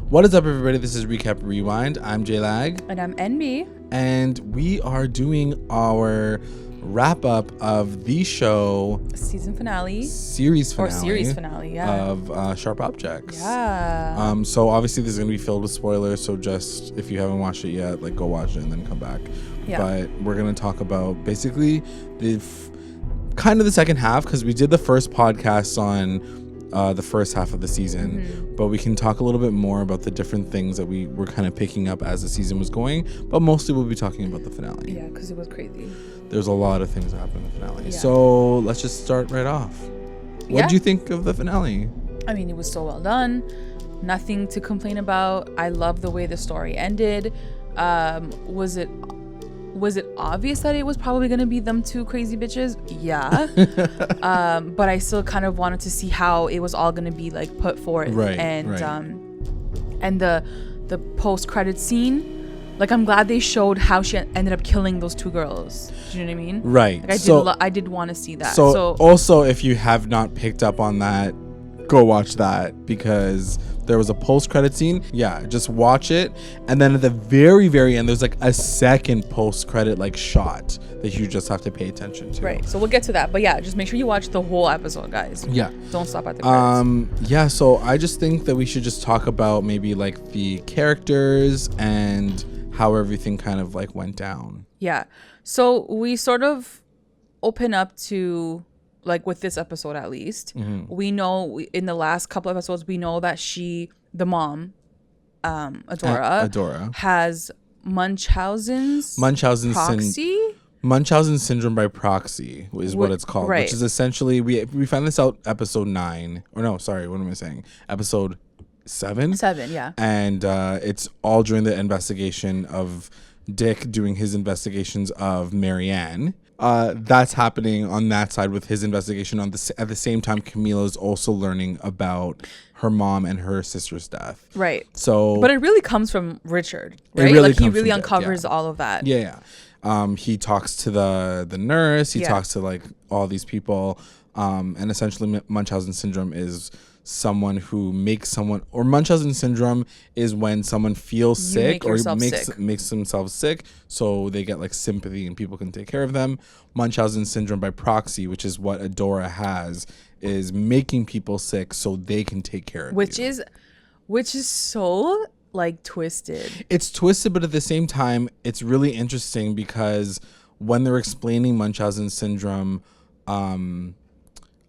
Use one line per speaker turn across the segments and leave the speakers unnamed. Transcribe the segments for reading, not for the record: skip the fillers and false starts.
What is up, everybody? This is Recap Rewind. I'm J-Lag.
And I'm NB.
And we are doing our wrap-up of the show...
Series finale,
of Sharp Objects.
Yeah.
So obviously this is going to be filled with spoilers, so just, if you haven't watched it yet, go watch it and then come back. Yeah. But we're going to talk about basically kind of the second half, because we did the first podcast on... the first half of the season, but we can talk a little bit more about the different things that we were kind of picking up as the season was going, but mostly we'll be talking about the finale.
Yeah, because it was crazy.
There's a lot of things that happened in the finale. Yeah. So let's just start right off. What did you think of the finale?
I mean, it was so well done. Nothing to complain about. I love the way the story ended. Was it obvious that it was probably going to be them two crazy bitches? Yeah. But I still kind of wanted to see how it was all going to be put forth.
Right.
And the post-credit scene, I'm glad they showed how she ended up killing those two girls. Do you know what I mean?
Right.
I did want to see that.
So also, if you have not picked up on that, go watch that, because there was a post-credit scene. Yeah, just watch it. And then at the very, very end, there's a second post-credit shot that you just have to pay attention to.
Right. So we'll get to that. But yeah, just make sure you watch the whole episode, guys.
Yeah.
Don't stop at the credits.
Yeah, so I just think that we should just talk about maybe the characters and how everything kind of went down.
Yeah. So we sort of open up to... with this episode at least, we know in the last couple of episodes, we know that the mom, Adora, has Munchausen's proxy?
Munchausen syndrome by proxy is what it's called, right. Which is essentially, we found this out episode 9, or no, sorry, what am I saying? Episode 7?
7, yeah.
And it's all during the investigation of Dick doing his investigations of Marianne. That's happening on that side with his investigation. At the same time, Camila's also learning about her mom and her sister's death.
Right.
So,
but it really comes from Richard, right? He really uncovers all of that.
Yeah. He talks to the nurse. He talks to all these people. And essentially, Munchausen syndrome is someone who makes someone, or Munchausen syndrome is when someone feels sick or makes themselves sick, so they get sympathy and people can take care of them. Munchausen syndrome by proxy, which is what Adora has, is making people sick so they can take care of you.
Which is so twisted.
It's twisted, but at the same time, it's really interesting because when they're explaining Munchausen syndrome,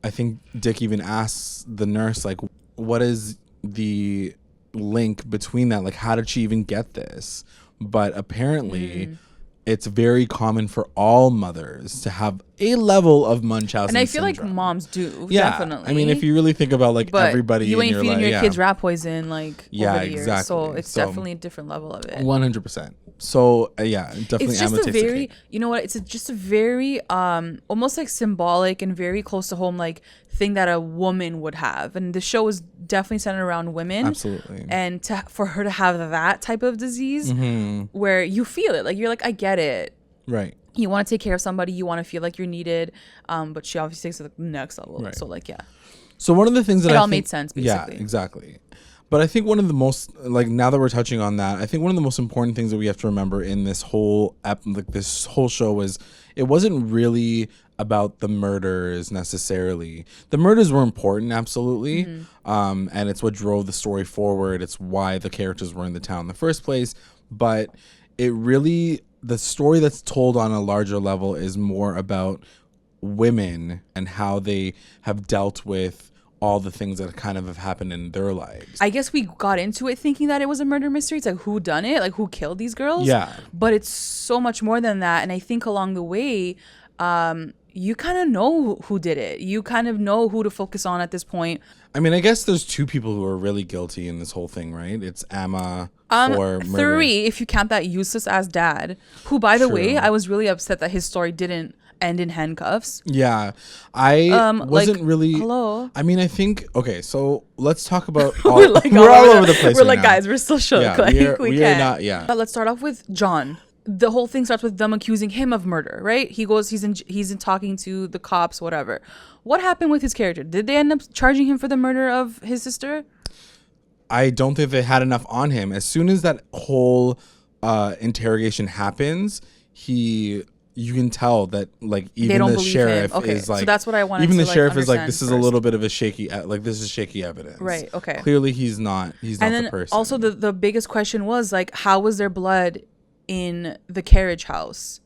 I think Dick even asks the nurse, what is the link between that? How did she even get this? But apparently, it's very common for all mothers to have a level of Munchausen syndrome.
And I feel moms do, definitely.
I mean, if you really think about
but
everybody
you ain't
in your
feeding
life,
your kids rat poison over the years.
Exactly.
So it's definitely a different level of it.
100%. So definitely.
It's just a very, you know what? It's just a very almost symbolic and very close to home thing that a woman would have, and the show is definitely centered around women.
Absolutely.
And for her to have that type of disease, where you feel it, you're I get it.
Right.
You want to take care of somebody, you want to feel you're needed, but she obviously takes it to the next level. Right. So yeah.
So one of the things that
it all made sense, basically.
Yeah, exactly. But I think one of the most, now that we're touching on that, I think one of the most important things that we have to remember in this whole this whole show was it wasn't really about the murders necessarily. The murders were important, absolutely, and it's what drove the story forward. It's why the characters were in the town in the first place. But it really, the story that's told on a larger level is more about women and how they have dealt with all the things that kind of have happened in their lives.
I guess we got into it thinking that it was a murder mystery. It's who done it? Who killed these girls?
Yeah.
But it's so much more than that. And I think along the way, you kind of know who did it. You kind of know who to focus on at this point.
I mean, I guess there's 2 people who are really guilty in this whole thing, right? It's Amma for murder.
3, if you count that useless ass dad, who, by the way, I was really upset that his story didn't end in handcuffs.
Yeah. I wasn't really...
Hello?
I mean, I think... Okay, so let's talk about... we're all over the place
We're
right now.
guys, we're still shook.
Yeah,
we
are
can't.
not... Yeah.
Let's start off with John. The whole thing starts with them accusing him of murder, right? He's in talking to the cops, whatever. What happened with his character? Did they end up charging him for the murder of his sister?
I don't think they had enough on him. As soon as that whole interrogation happens, you can tell that like even the sheriff is like,
so that's what I wanted.
Even
to,
the sheriff is like, this
first.
is a little bit of a shaky, like this is shaky evidence.
Right. Okay.
Clearly he's not the person.
Also the biggest question was like, how was there blood in the carriage house?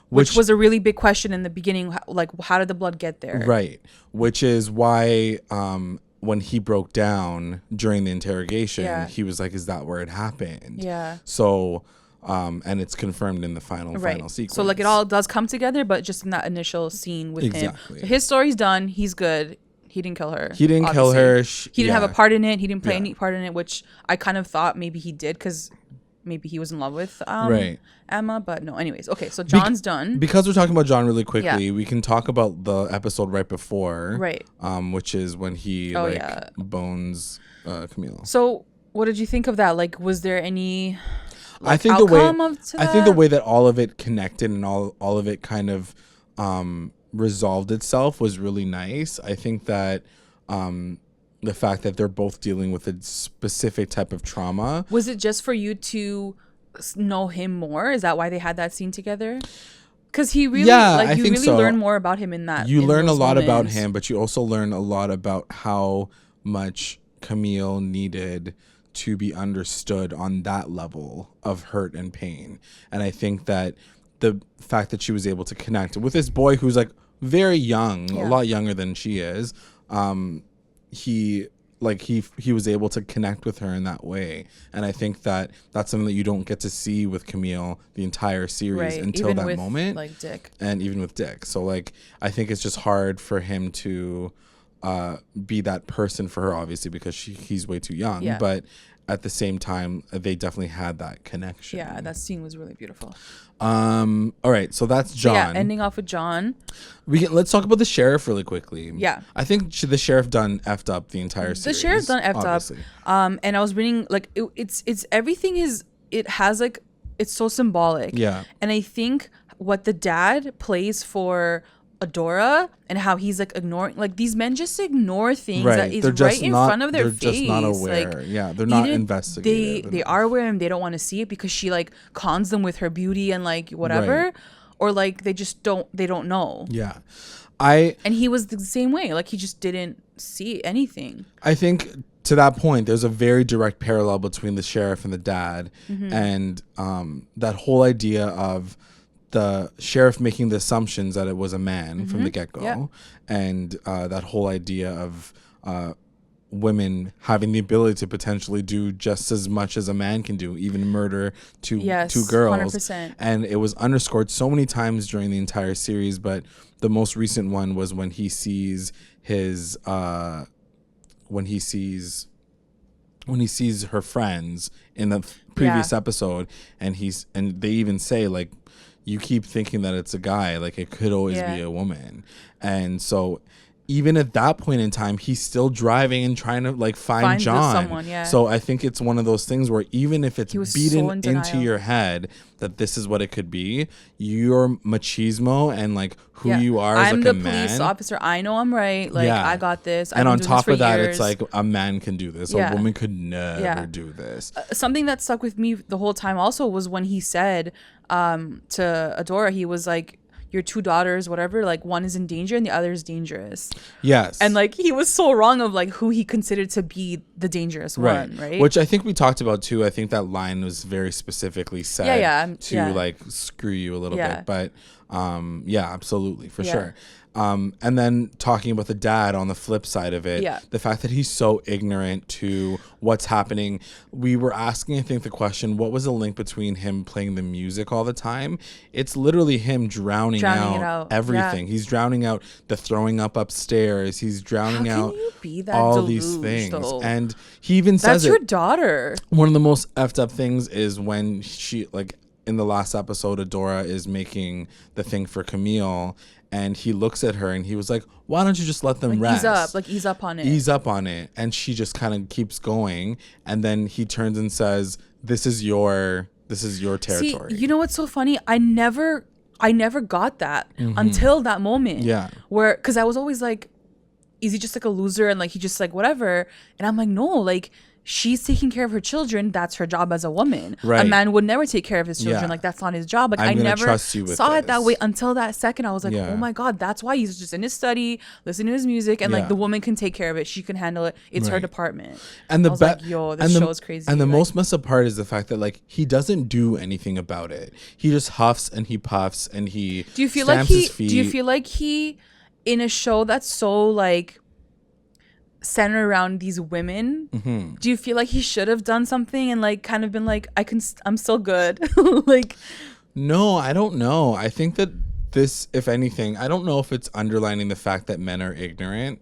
Which was a really big question in the beginning. Like, how did the blood get there?
Right. Which is why when he broke down during the interrogation, he was like, is that where it happened?
Yeah.
So and it's confirmed in the final sequence.
So like it all does come together, but just in that initial scene with him. So his story's done. He's good. He didn't kill her.
He didn't kill her.
He didn't have a part in it. He didn't play any part in it, which I kind of thought maybe he did because maybe he was in love with Amma. But no, anyways. Okay, so John's done.
Because we're talking about John really quickly, we can talk about the episode right before.
Right.
Which is when he bones Camille.
So what did you think of that? Like, was there any...
I think the way that all of it connected and all of it kind of resolved itself was really nice. I think that the fact that they're both dealing with a specific type of trauma.
Was it just for you to know him more? Is that why they had that scene together? Because he really, you really learn more about him in that.
You learn a lot about him, but you also learn a lot about how much Camille needed to be understood on that level of hurt and pain. And I think that the fact that she was able to connect with this boy who's like very young, a lot younger than she is, he was able to connect with her in that way. And I think that that's something that you don't get to see with Camille the entire series until
even
that
with,
moment.
Like Dick.
And even with Dick. So like I think it's just hard for him to be that person for her, obviously, because he's way too young. Yeah. But at the same time, they definitely had that connection.
Yeah, that scene was really beautiful.
All right, so that's John.
So yeah, ending off with John.
Let's talk about the sheriff really quickly.
Yeah,
I think the sheriff done effed up the entire series.
The sheriff done effed obviously. Up. And I was reading like it's everything is it has like it's so symbolic.
Yeah,
and I think what the dad plays for Adora and how he's like ignoring, like these men just ignore things that is right in front of their face.
They're just not aware. Like, they're not investigating.
They are aware and they don't want to see it because she like cons them with her beauty and like whatever, or like they just don't know.
Yeah,
and he was the same way. Like he just didn't see anything.
I think to that point, there's a very direct parallel between the sheriff and the dad, and that whole idea of the sheriff making the assumptions that it was a man from the get-go, and that whole idea of women having the ability to potentially do just as much as a man can do, even murder two girls.
100%.
And it was underscored so many times during the entire series, but the most recent one was when he sees his when he sees her friends in the previous episode, and they even say like, you keep thinking that it's a guy, like it could always be a woman. And so even at that point in time, he's still driving and trying to like find John.
Someone,
So I think it's one of those things where even if it's beaten into your head that this is what it could be, your machismo and like who you are as like a man. I'm the police
officer. I know I'm right. Like I got this.
And on top of that, it's like a man can do this. A woman could never do this.
Something that stuck with me the whole time also was when he said to Adora, he was like, your two daughters, whatever, like one is in danger and the other is dangerous.
Yes.
And like he was so wrong of like who he considered to be the dangerous one, right?
Which I think we talked about too. I think that line was very specifically said to like screw you a little bit. But absolutely, for sure. And then talking about the dad on the flip side of it, the fact that he's so ignorant to what's happening. We were asking, I think, the question, what was the link between him playing the music all the time? It's literally him drowning out everything. He's drowning out the throwing up upstairs. He's drowning out all these things. Though? And he even says
that's your daughter.
One of the most effed up things is when she, like, in the last episode, Adora is making the thing for Camille, and he looks at her and he was like, why don't you just let them rest?
Ease up on it.
Ease up on it. And she just kind of keeps going. And then he turns and says, this is your territory.
See, you know what's so funny? I never got that until that moment.
Yeah.
Where, because I was always like, is he just like a loser and like he just like whatever? And I'm like, no, like she's taking care of her children. That's her job as a woman.
Right.
A man would never take care of his children.
Yeah.
Like, that's not his job. Like, I
I'm gonna
never
trust you with
saw it that
this.
way until that second. I was like,
Yeah.
oh my God, that's why he's just in his study, listening to his music, and like
Yeah.
the woman can take care of it. She can handle it. It's her
Right.
department.
And the
I was like, yo, this show is crazy.
And the
like,
most messed up part is the fact that like he doesn't do anything about it. He just huffs and he puffs and he
do you feel like
stamps his feet.
do you feel like he in a show that's so like centered around these women, do you feel like he should have done something and like kind of been like, I'm still good? Like,
No, I don't know. I think that this, if anything, I don't know if it's underlining the fact that men are ignorant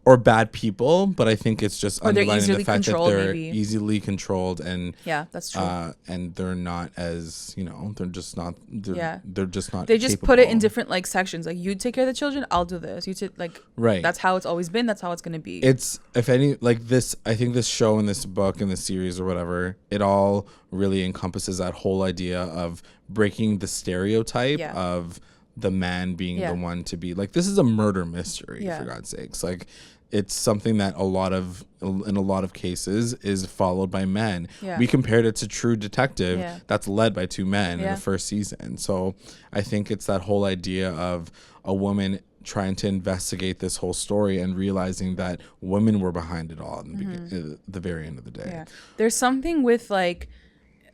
or bad people, but I think it's just
Or they're
underlining the
easily
fact that
controlled,
they're
maybe.
easily controlled and
yeah, that's true.
and they're not as, they're just not they're just not
They just put it in
capable.
different like sections. Like, you take care of the children, I'll do this. You take like,
Right.
that's how it's always been. That's how it's gonna be.
It's, if any, like this, I think this show and this book and this series or whatever, it all really encompasses that whole idea of breaking the stereotype
Yeah.
of the man being
Yeah.
the one to be like, this is a murder mystery,
Yeah.
for God's sakes. Like, it's something that in a lot of cases is followed by men.
Yeah.
We compared it to True Detective.
Yeah.
That's led by two men in
Yeah.
the first season. So I think it's that whole idea of a woman trying to investigate this whole story and realizing that women were behind it all in the very end of the day.
Yeah. There's something with like,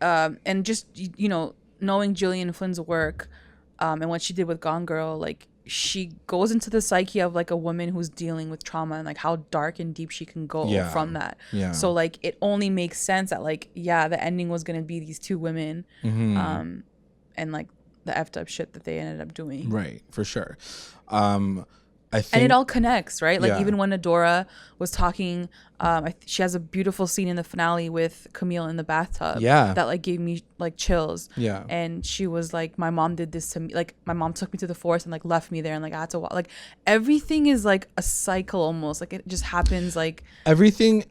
and just, knowing Gillian Flynn's work, and what she did with Gone Girl, like, she goes into the psyche of like a woman who's dealing with trauma and like how dark and deep she can go
Yeah.
from that.
Yeah.
So like, it only makes sense that like, yeah, the ending was going to be these two women, and like the effed up shit that they ended up doing.
Right, for sure. I think,
And it all connects, right? Like,
Yeah.
even when Adora was talking, she has a beautiful scene in the finale with Camille in the bathtub.
Yeah.
That like gave me like chills.
Yeah.
And she was like, my mom did this to me. Like, my mom took me to the forest and like left me there, and like I had to walk. Like, everything is like a cycle almost. Like, it just happens. Like
everything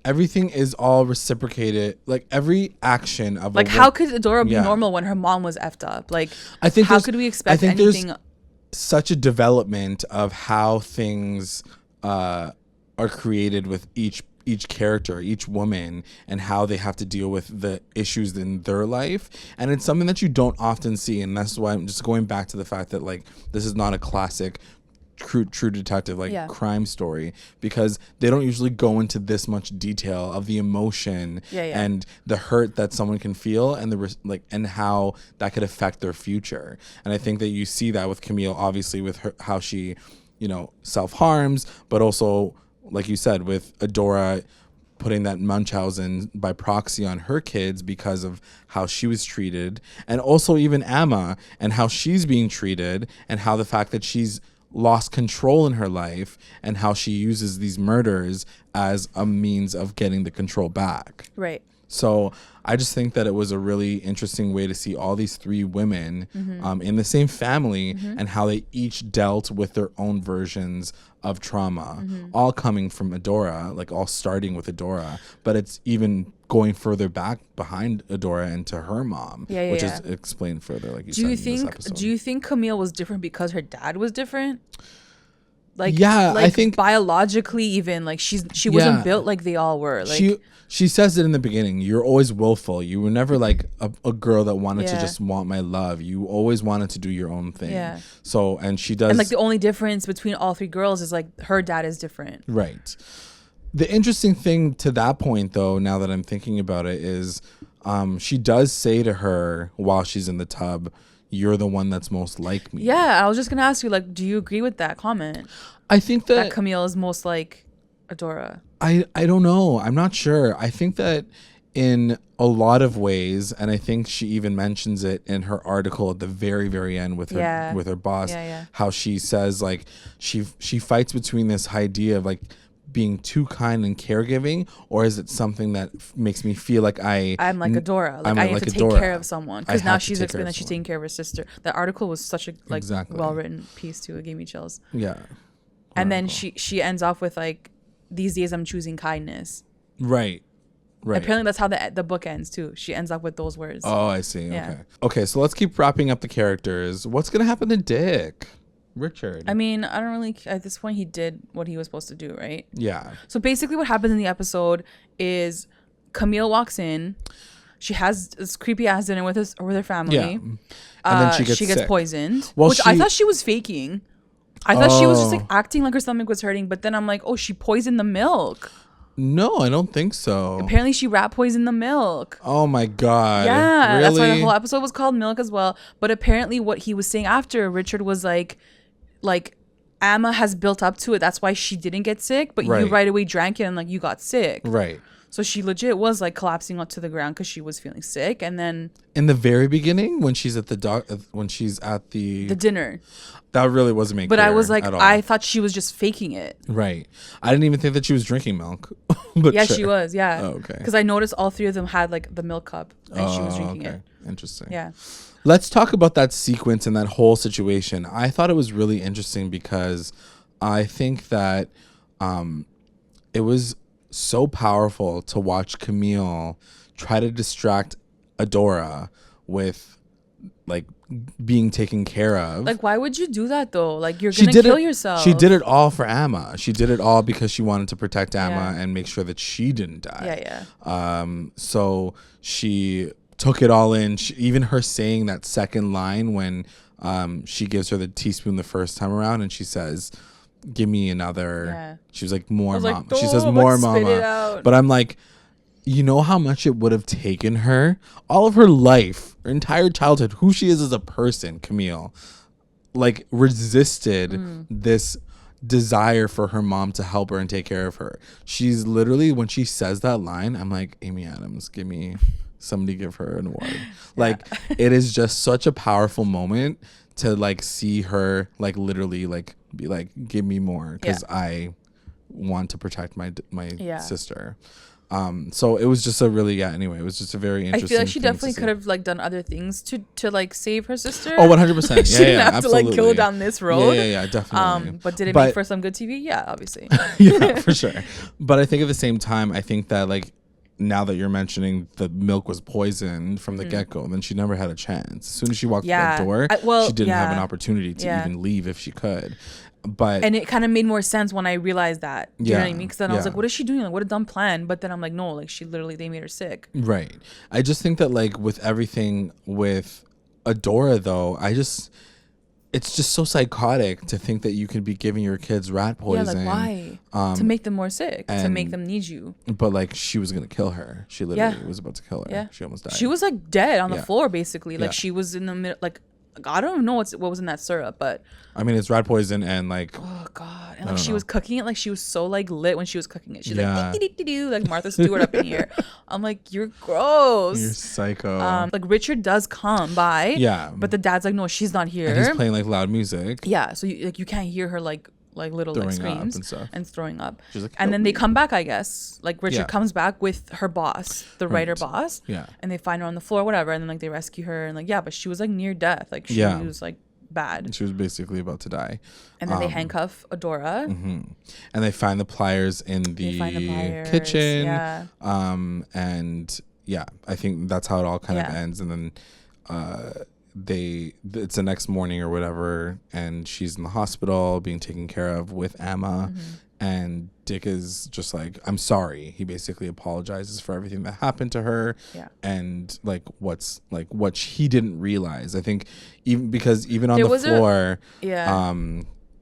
is all reciprocated. Like, every action of
like
a
how could Adora be
Yeah.
normal when her mom was effed up? Like,
I think
how
there's-
could we
I
expect
think there's
anything?
such a development of how things are created with each character, each woman, and how they have to deal with the issues in their life. And it's something that you don't often see, and that's why I'm just going back to the fact that like, this is not a classic true detective
Yeah.
crime story, because they don't usually go into this much detail of the emotion
Yeah.
and the hurt that someone can feel, and and how that could affect their future. And I think that you see that with Camille, obviously, with her, how she self-harms, but also, like you said, with Adora putting that Munchausen by proxy on her kids because of how she was treated, and also even Amma and how she's being treated, and how the fact that she's lost control in her life, and how she uses these murders as a means of getting the control back.
Right.
So I just think that it was a really interesting way to see all these three women in the same family, and how they each dealt with their own versions of trauma, all coming from Adora, like all starting with Adora, but it's even going further back behind Adora and to her mom, which is explained further, like you said in this episode.
Do you think Camille was different because her dad was different? Like,
Yeah,
like
I think
biologically, even like she wasn't built like they all were. Like,
she says it in the beginning. You're always willful. You were never like a girl that wanted to
Yeah.
just want my love. You always wanted to do your own thing.
Yeah.
So, and she does.
and like the only difference between all three girls is like her dad is different.
Right. The interesting thing to that point, though, now that I'm thinking about it, is she does say to her while she's in the tub, "You're the one that's most like me."
Yeah, I was just gonna ask you, like, do you agree with that comment?
I think
That Camille is most like Adora.
I don't know. I'm not sure. I think that in a lot of ways, and I think she even mentions it in her article at the very, very end with her boss, how she says like she fights between this idea of like being too kind and caregiving, or is it something that makes me feel like I'm
like Adora, like I have to take care of someone, because now she's explaining that she's taking care of her sister. That article was such a well written piece too. It gave me chills.
Yeah.
And then she ends off with like, these days I'm choosing kindness.
Right.
Apparently that's how the book ends too. She ends up with those words.
Oh, I see.
Yeah.
Okay, so let's keep wrapping up the characters. What's gonna happen to Dick? Richard.
I mean, I don't really, at this point, he did what he was supposed to do, right?
Yeah.
So basically what happens in the episode is Camille walks in. She has this creepy ass dinner with her family.
Yeah. And then she gets sick.
Poisoned,
Well,
which I thought she was faking. I thought she was just like acting like her stomach was hurting, but then I'm like, oh, she poisoned the milk.
No, I don't think so.
Apparently she rat poisoned the milk.
Oh my God.
Yeah,
really?
that's why the whole episode was called Milk as well. But apparently what he was saying after, Richard was like Amma has built up to it. That's why she didn't get sick, but you right away drank it and like you got sick.
Right.
So she legit was like collapsing onto the ground because she was feeling sick. And then
in the very beginning, when she's at the
dinner,
that really wasn't making.
But I was like, I thought she was just faking it.
Right. I didn't even think that she was drinking milk. But
yeah, she was. Yeah.
Oh, okay.
Because I noticed all three of them had like the milk cup and she was drinking it.
Interesting.
Yeah.
Let's talk about that sequence and that whole situation. I thought it was really interesting because I think that it was so powerful to watch Camille try to distract Adora with like being taken care of.
Like, why would you do that though? Like, you're gonna kill yourself.
She did it all for Amma. She did it all because she wanted to protect Amma and make sure that she didn't die. So she took it all in. Even her saying that second line when she gives her the teaspoon the first time around and she says, give me another. She was like, more mama. She says more mama. But I'm like, you know how much it would have taken her all of her life, her entire childhood, who she is as a person, Camille, like resisted this desire for her mom to help her and take care of her. She's literally, when she says that line, I'm like, Amy Adams, give her an award. Like, it is just such a powerful moment to like see her like literally like be like, give me more because I want to protect my sister. So it was just a really anyway, it was just a very interesting. I feel
like she definitely could have like done other things to like save her sister.
Oh, 100%.
She didn't have to like go down this road.
Yeah, definitely.
But did it make for some good TV? Yeah, obviously.
Yeah, for sure. But I think at the same time, I think that like now that you're mentioning the milk was poisoned from the get-go, and then she never had a chance. As soon as she walked through that door, she didn't have an opportunity to even leave if she could. And
it kind of made more sense when I realized that. You know what I mean? Because then I was like, what is she doing? Like, what a dumb plan. But then I'm like, no, like they made her sick.
Right. I just think that like with everything with Adora though, it's just so psychotic to think that you can be giving your kids rat poison.
Yeah, like why? To make them more sick. To make them need you.
But like she was going to kill her. She literally was about to kill her. Yeah. She almost died.
She was like dead on the floor basically. Like she was in the middle, like I don't know what was in that syrup, but
I mean it's rat poison and like
oh god, and like she was cooking it like she was so like lit when she was cooking it. She's like Martha Stewart up in here. I'm like, you're gross.
You're psycho.
Like Richard does come by, but the dad's like, no, she's not here.
And he's playing like loud music.
Yeah, so you can't hear her like little
throwing
like screams
and stuff
and throwing up.
She's like,
and then they come back, I guess. Like Richard comes back with her boss, the writer boss.
Yeah.
And they find her on the floor, whatever, and then like they rescue her and like but she was like near death. Like she was like bad.
She was basically about to die.
And then they handcuff Adora.
And they find the pliers in the kitchen.
Yeah.
And I think that's how it all kind of ends. And then it's the next morning or whatever, and she's in the hospital being taken care of with Amma, and Dick is just like, I'm sorry. He basically apologizes for everything that happened to her, and like what he didn't realize. I think even on the floor,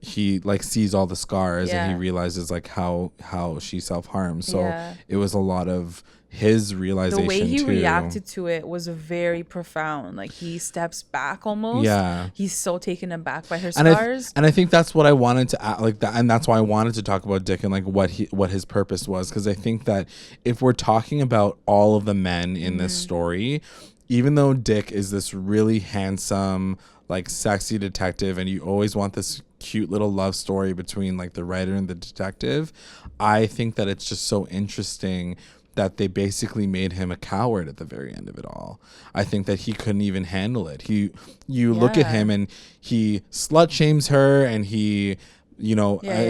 he like sees all the scars and he realizes like how she self-harmed. So it was a lot of his realization.
The way he
too.
reacted to it was very profound. Like he steps back almost.
Yeah,
he's so taken aback by her scars.
And I think that's what I wanted to like that, and that's why I wanted to talk about Dick and like what his purpose was, because I think that if we're talking about all of the men in this story, even though Dick is this really handsome, like sexy detective, and you always want this cute little love story between like the writer and the detective, I think that it's just so interesting that they basically made him a coward at the very end of it all. I think that he couldn't even handle it. You look at him and he slut shames her, and he in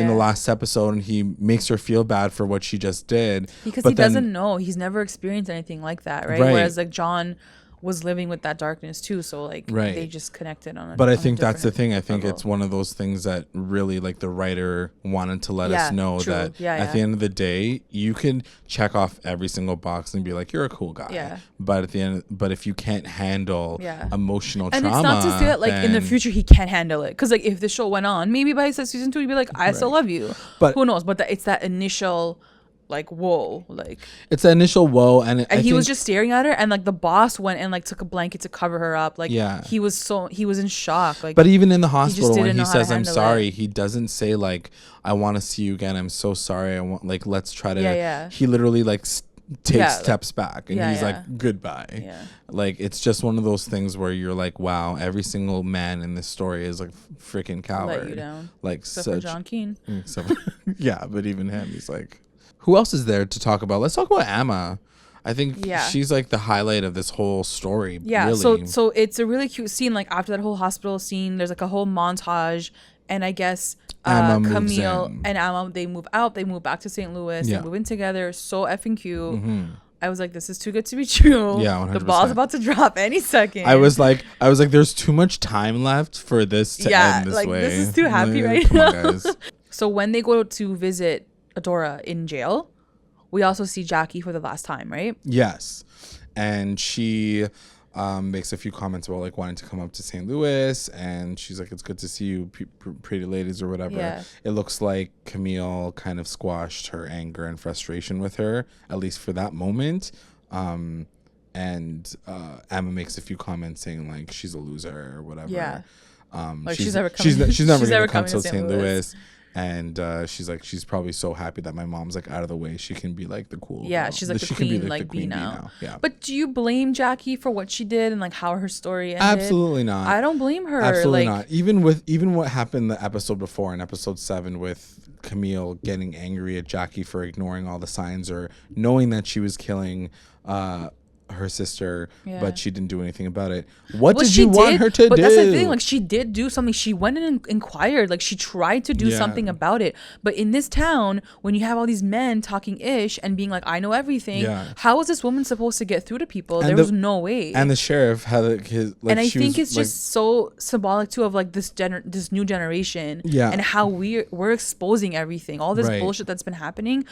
the last episode, and he makes her feel bad for what she just did.
Because he doesn't know. He's never experienced anything like that, right? Whereas like John was living with that darkness too. So like
Right.
they just connected on.
But I
on a
think that's the
different
thing. I think
level.
it's one of those things that really like the writer wanted to let us know
true.
that
Yeah,
at the end of the day, you can check off every single box and be like, you're a cool guy.
Yeah.
But at the end, but if you can't handle emotional
And
trauma,
it's not to say that like in the
then-
future he can't handle it, because like if the show went on, maybe by season 2 he'd be like, I still love you.
But-
who knows? But it's that initial like whoa, like
it's the initial whoa, and I
he was
think-
just staring at her, and like the boss went and like took a blanket to cover her up. Like
Yeah.
he was in shock. Like
But even in the hospital, when
didn't
he
know how to
says, "I'm
handle
sorry,"
it.
he doesn't say like, "I want to see you again. I'm so sorry. I want like let's try to."
Yeah.
He literally like takes
Yeah,
steps back, and he's like, "Goodbye."
Yeah.
Like it's just one of those things where you're like, "Wow, every single man in this story is like freaking coward."
let you down.
Like
Except for John Keane.
yeah, but even him, he's like, who else is there to talk about? Let's talk about Amma. I think she's like the highlight of this whole story.
Yeah.
Really.
So it's a really cute scene. Like after that whole hospital scene, there's like a whole montage, and I guess
Amma moves
Camille
in.
and Amma, they move out. They move back to St. Louis.
Yeah.
They move in together. So effing cute. I was like, this is too good to be true.
Yeah,
the ball's
100%.
about to drop any second.
I was like, there's too much time left for this to end this
like
way.
this is too happy
Like,
right
come
now.
on, guys.
So when they go to visit Adora in jail, we also see Jackie for the last time, right?
Yes, and she makes a few comments about like wanting to come up to St. Louis, and she's like, "It's good to see you, pretty ladies," or whatever.
Yeah.
It looks like Camille kind of squashed her anger and frustration with her, at least for that moment. And Amma makes a few comments saying like she's a loser or whatever.
Yeah.
Like
she's never coming-
she's never
she's
gonna
never
come
coming
to
to
St.
St.
Louis.
Louis.
And she's like, she's probably so happy that my mom's like out of the way. She can be like the cool.
Yeah,
girl.
she's like the
She can be,
queen, like
the
bee
queen
now.
Yeah,
But do you blame Jackie for what she did and like how her story ended?
absolutely not.
I don't blame her.
Absolutely
like,
not. Even what happened the episode before in episode 7 with Camille getting angry at Jackie for ignoring all the signs or knowing that she was killing her sister, but she didn't do anything about it. What did you want her to do?
But that's the thing. Like she did do something. She went in and inquired. Like she tried to do
Yeah.
something about it. But in this town, when you have all these men talking ish and being like, "I know everything,"
Yeah.
how is this woman supposed to get through to people?
And
there
the-
was no way.
And the sheriff had like, his like.
And I
she
think
was,
it's just so symbolic too of like this new generation,
Yeah.
and how we're exposing everything, all this
Right.
bullshit that's been happening.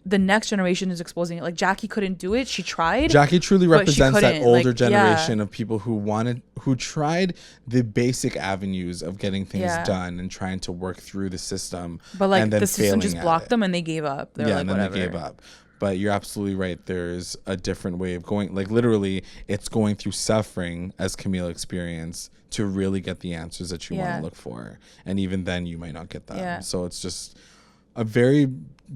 The next generation is exposing it. Like Jackie couldn't do it. She tried.
Jackie truly
but she
represents that
couldn't.
older
Like,
generation of people who tried the basic avenues of getting things
Yeah.
done and trying to work through the system.
But like
and then
the system
failing
just
at
blocked
it.
them and they gave up. They're like,
and then
whatever.
they gave up. But you're absolutely right. There's a different way of going. Like literally, it's going through suffering, as Camille experienced, to really get the answers that you want
Yeah.
to look for. And even then, you might not get them.
Yeah.
So it's just a very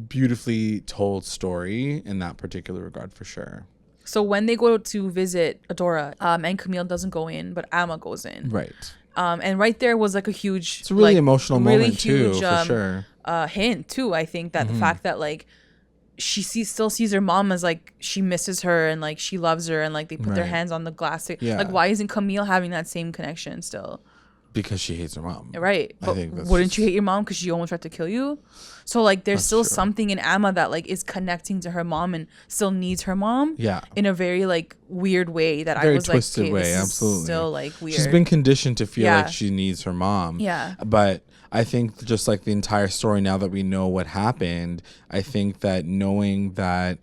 beautifully told story in that particular regard, for sure.
So when they go to visit Adora, and Camille doesn't go in, but Amma goes in.
Right.
And right there was like a huge,
It's a really
like,
emotional
really
moment too,
huge,
for sure.
hint too. I think that
Mm-hmm.
the fact that like she still sees her mom as like she misses her and like she loves her and like they put their
Right.
hands on the glass.
Yeah.
Like why isn't Camille having that same connection still?
Because she hates her mom.
Right.
I
But
think that's
wouldn't
just-
you hate your mom because she almost tried to kill you? So like there's still
true.
something in Amma that like is connecting to her mom and still needs her mom.
Yeah.
In a very like weird way that
Very
I was
twisted
like, okay,
way,
this is
absolutely.
still like weird.
She's been conditioned to feel
Yeah.
like she needs her mom.
Yeah.
But I think just like the entire story, now that we know what happened, I think that knowing that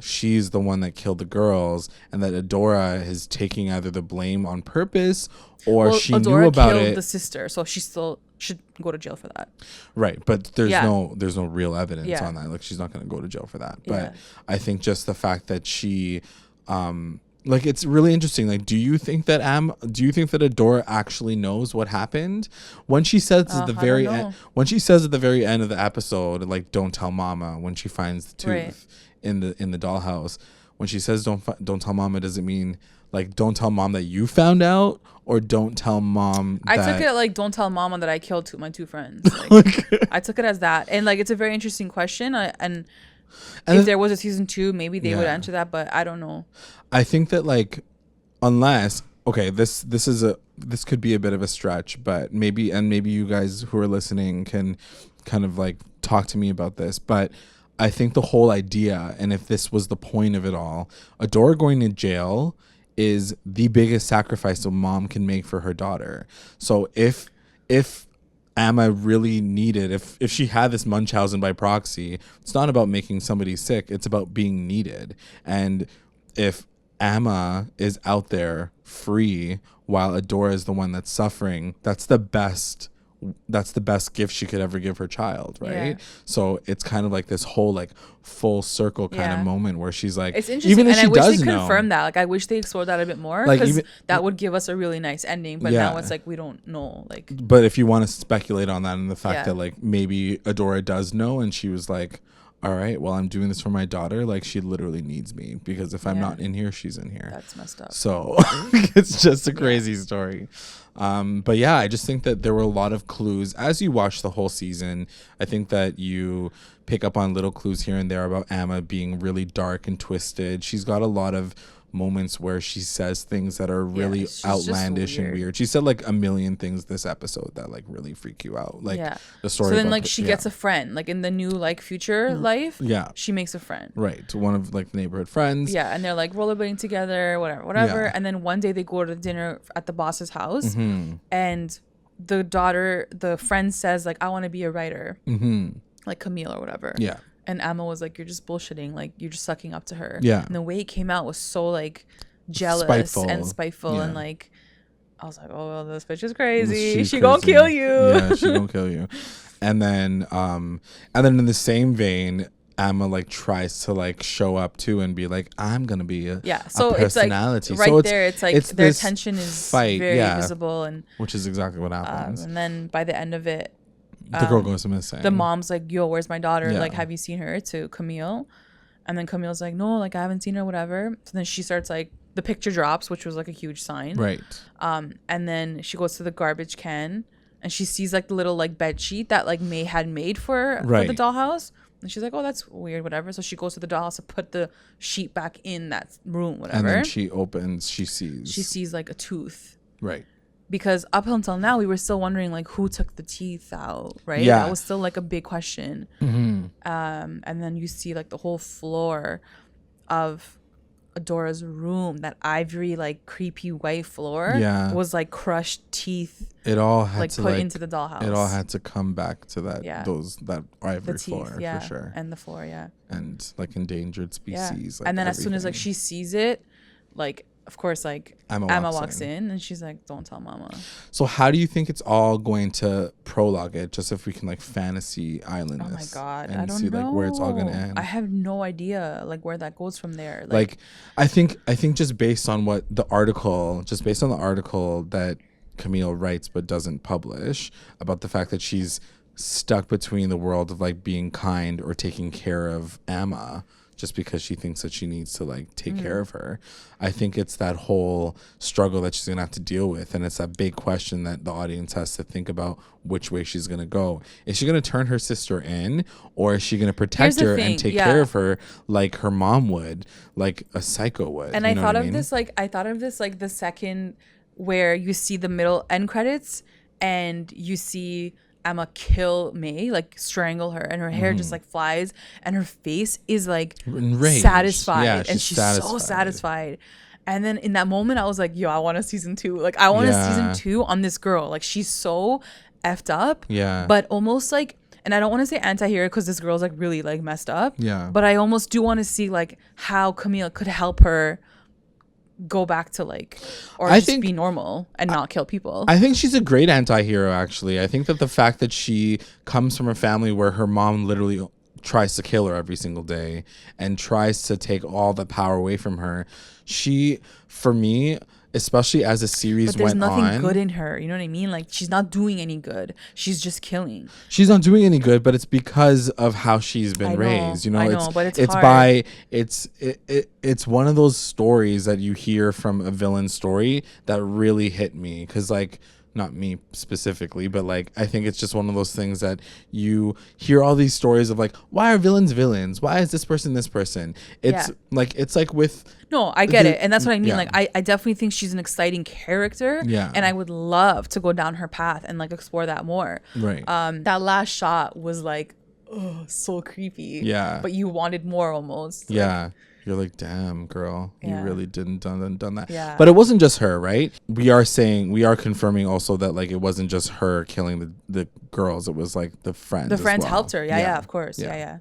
she's the one that killed the girls and that Adora is taking either the blame on purpose or
well,
she
Adora
knew about
killed
it.
the sister, so she still should go to jail for that.
Right, but there's
Yeah.
there's no real evidence
Yeah.
on that. Like she's not going to go to jail for that.
Yeah.
But I think just the fact that she like it's really interesting. Like do you think that Adora actually knows what happened? When she says at the
I
very
don't know.
end, when she says at the very end of the episode, like don't tell mama, when she finds the tooth
Right.
in the dollhouse, when she says don't tell mama, does it mean like don't tell mom that you found out, or don't tell mom
I
that
took it like don't tell mama that I killed my two friends. Like, I took it as that, and like it's a very interesting question. And if there was a season 2, maybe they would
Yeah.
answer that, but I don't know.
I think that like unless okay, this could be a bit of a stretch, but maybe you guys who are listening can kind of like talk to me about this, but I think the whole idea, and if this was the point of it all, Adora going to jail is the biggest sacrifice a mom can make for her daughter. So if Amma really needed, if she had this Munchausen by proxy, it's not about making somebody sick, it's about being needed. And if Amma is out there free while Adora is the one that's suffering, that's the best gift she could ever give her child, right?
Yeah.
So it's kind of like this whole like full circle kind of moment where she's like,
it's interesting,
even if
and
she
I wish
does
they
know,
confirmed that. Like, I wish they explored that a bit more,
Like,
because
even-
that would give us a really nice ending. But
Yeah.
now it's like we don't know. Like,
but if you want to speculate on that and the fact
Yeah.
that like maybe Adora does know and she was like, all right, well, I'm doing this for my daughter, like she literally needs me, because if I'm
Yeah.
not in here, she's in here.
that's messed up.
So it's just a crazy story. But yeah, I just think that there were a lot of clues as you watch the whole season. I think that you pick up on little clues here and there about Amma being really dark and twisted. She's got a lot of moments where she says things that are really
she's just
outlandish and
weird.
weird. She said like a million things this episode that like really freak you out. Like
Yeah.
the story.
So then,
about
like, she
yeah.
gets a friend. Like, in the new, like, future life,
Yeah.
she makes a friend.
Right. One of like the neighborhood friends.
Yeah, and they're like rollerblading together, whatever.
Yeah.
And then one day they go to dinner at the boss's house,
Mm-hmm.
and the friend says, like, I want to be a writer, like Camille or whatever.
Yeah.
And Amma was like, you're just bullshitting, like, you're just sucking up to her.
Yeah.
And the way it came out was so like jealous
Spiteful.
and spiteful,
Yeah.
and like, I was like, oh, well, this bitch is crazy.
She's
She gonna
crazy.
kill you.
Yeah, she gonna kill you. And then in the same vein, Amma like tries to like show up too and be like, I'm gonna be a
So
a
it's like
personality.
right
So
there. It's like
it's
their
this
tension is
fight,
very
yeah.
visible, and
which is exactly what happens.
and then by the end of it,
The girl goes missing.
the mom's like, yo, where's my daughter?
Yeah.
Like, have you seen her? To Camille. And then Camille's like, no, like, I haven't seen her, whatever. So then she starts like, the picture drops, which was like a huge sign.
Right.
And then she goes to the garbage can and she sees like the little like bed sheet that like May had made for the
Right.
dollhouse. And she's like, oh, that's weird, whatever. So she goes to the dollhouse to put the sheet back in that room, whatever.
And then she sees
like a tooth.
right.
Because up until now, we were still wondering like who took the teeth out, right?
Yeah.
That was still like a big question. And then you see like the whole floor of Adora's room, that ivory like creepy white floor,
Yeah.
was like crushed teeth,
It all had
like
to
put into the dollhouse.
It all had to come back to that
Yeah.
that ivory
the teeth,
floor
yeah,
for sure.
and the floor, yeah,
And like endangered
yeah.
species. Like
And then as soon as like
everything.
she sees it, like of course like
Amma
Amma
walks
walks
in.
in and she's like, don't tell mama.
So how do you think it's all going to prologue it? Just if we can like fantasy island
Oh my
this
god,
and
I don't
see
know
like where it's all gonna end.
I have no idea like where that goes from there.
Like I think just based on the article that Camille writes but doesn't publish about the fact that she's stuck between the world of like being kind or taking care of Amma just because she thinks that she needs to like take care of her. I think it's that whole struggle that she's gonna have to deal with, and it's that big question that the audience has to think about which way she's gonna go. Is she gonna turn her sister in, or is she gonna protect
the
her
thing,
and take
yeah.
care of her like her mom would, like a psycho would?
And
You
I
know
thought
what
of
mean?
this like the second where you see the middle end credits and you see Amma kill May, like strangle her, and her hair just like flies, and her face is like
Enraged.
satisfied,
Yeah,
and she's so
satisfied.
satisfied. And then in that moment, I was like, yo, I want a season 2. Like, I want a
Yeah.
season 2 on this girl. Like, she's so effed up.
Yeah.
But almost like, and I don't want to say anti-hero because this girl's like really like messed up.
Yeah.
But I almost do want to see like how Camille could help her go back to like, or
I
just
think-
be normal and not kill people.
I think she's a great anti-hero, actually. I think that the fact that she comes from a family where her mom literally tries to kill her every single day and tries to take all the power away from her, for me, especially as the series
But there's
went
nothing
on,
good in her. You know what I mean? Like, she's not doing any good. She's just killing.
she's not doing any good, but it's because of how she's been
I know,
raised. You know,
I know, but it's hard.
by it's one of those stories that you hear from a villain story that really hit me, because like, not me specifically, but like I think it's just one of those things that you hear all these stories of like, why are villains villains? Why is this person this person? It's like with
No, I get it. And that's what I mean.
yeah.
Like, I definitely think she's an exciting character.
Yeah.
And I would love to go down her path and like explore that more.
right.
That last shot was like, oh, so creepy.
Yeah.
But you wanted more almost. Like,
Yeah. You're like, damn, girl, you really didn't done that.
Yeah.
But it wasn't just her, right? We are confirming also that like it wasn't just her killing the girls. It was like the friends.
The friends helped her. Yeah, of course. Yeah.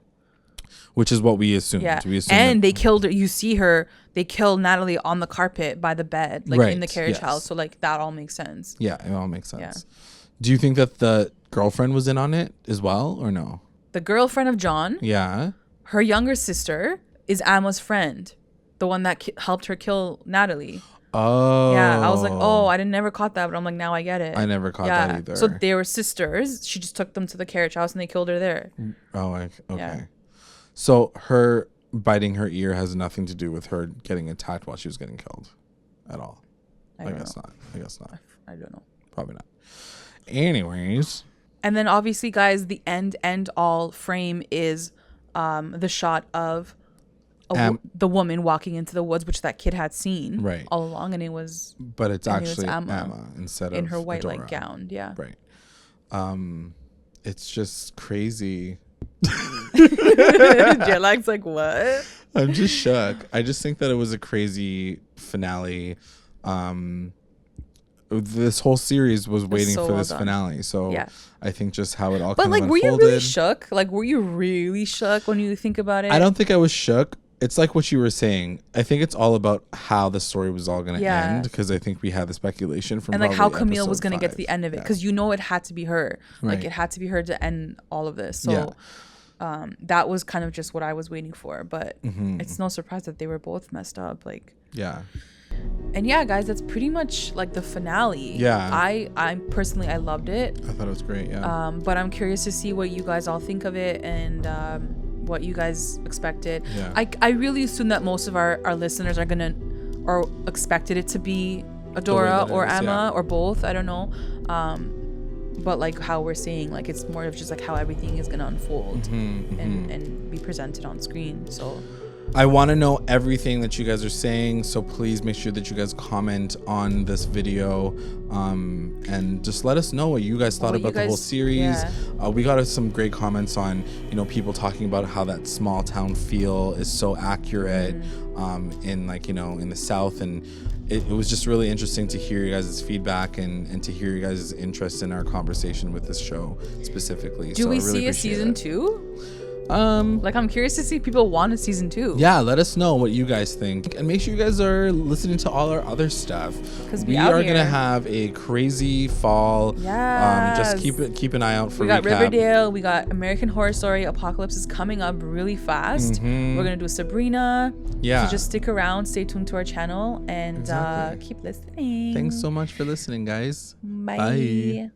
Which is what we assumed.
Yeah.
We assumed
and they killed her. You see her. They killed Natalie on the carpet by the bed, like in the carriage house. So like that all makes sense.
Yeah, it all makes sense.
Yeah.
Do you think that the girlfriend was in on it as well, or no?
The girlfriend of John.
Yeah.
Her younger sister is Amma's friend, the one that helped her kill Natalie.
Oh.
Yeah, I was like, oh, I never caught that, but I'm like, now I get it.
I never caught that either.
So they were sisters. She just took them to the carriage house and they killed her there.
Oh, okay.
Yeah.
So her biting her ear has nothing to do with her getting attacked while she was getting killed at all. I guess not.
I don't know.
Probably not. Anyways.
And then obviously, guys, the end all frame is the shot of the woman walking into the woods, which that kid had seen all along, and it was.
But it's actually Amma instead of
in her white
Adora.
like gown. Yeah.
Right. It's just crazy.
Jelag's like, what?
I'm just shook. I just think that it was a crazy finale. This whole series was waiting for this finale, so I think just how it all.
But
kind
like,
of
were
unfolded.
you really shook? Like, were you really shook when you think about it?
I don't think I was shook. It's like what you were saying. I think it's all about how the story was all going to end, because I think we had the speculation from
and like how Camille was going to get to the end of it, because you know it had to be her.
Right.
Like it had to be her to end all of this. So that was kind of just what I was waiting for. But it's no surprise that they were both messed up. Like And yeah, guys, that's pretty much like the finale.
Yeah.
I personally I loved it.
I thought it was great. Yeah.
But I'm curious to see what you guys all think of it and what you guys expected.
Yeah.
I really assume that most of our listeners are gonna or expected it to be Adora or Amma or both. I don't know. But like how we're saying, like it's more of just like how everything is gonna unfold and be presented on screen. So
I want to know everything that you guys are saying, so please make sure that you guys comment on this video and just let us know what you guys thought about the whole series. We got some great comments on, people talking about how that small town feel is so accurate in like, in the South, and it was just really interesting to hear you guys' feedback and to hear you guys' interest in our conversation with this show specifically.
Do we see a season 2? Like I'm curious to see if people want a season 2.
Yeah, let us know what you guys think, and make sure you guys are listening to all our other stuff, because we are gonna have a crazy fall. Just keep an eye out for.
We got Riverdale, we got American Horror Story. Apocalypse is coming up really fast. We're gonna do Sabrina. So just stick around, stay tuned to our channel, and keep listening.
Thanks so much for listening, guys.
Bye.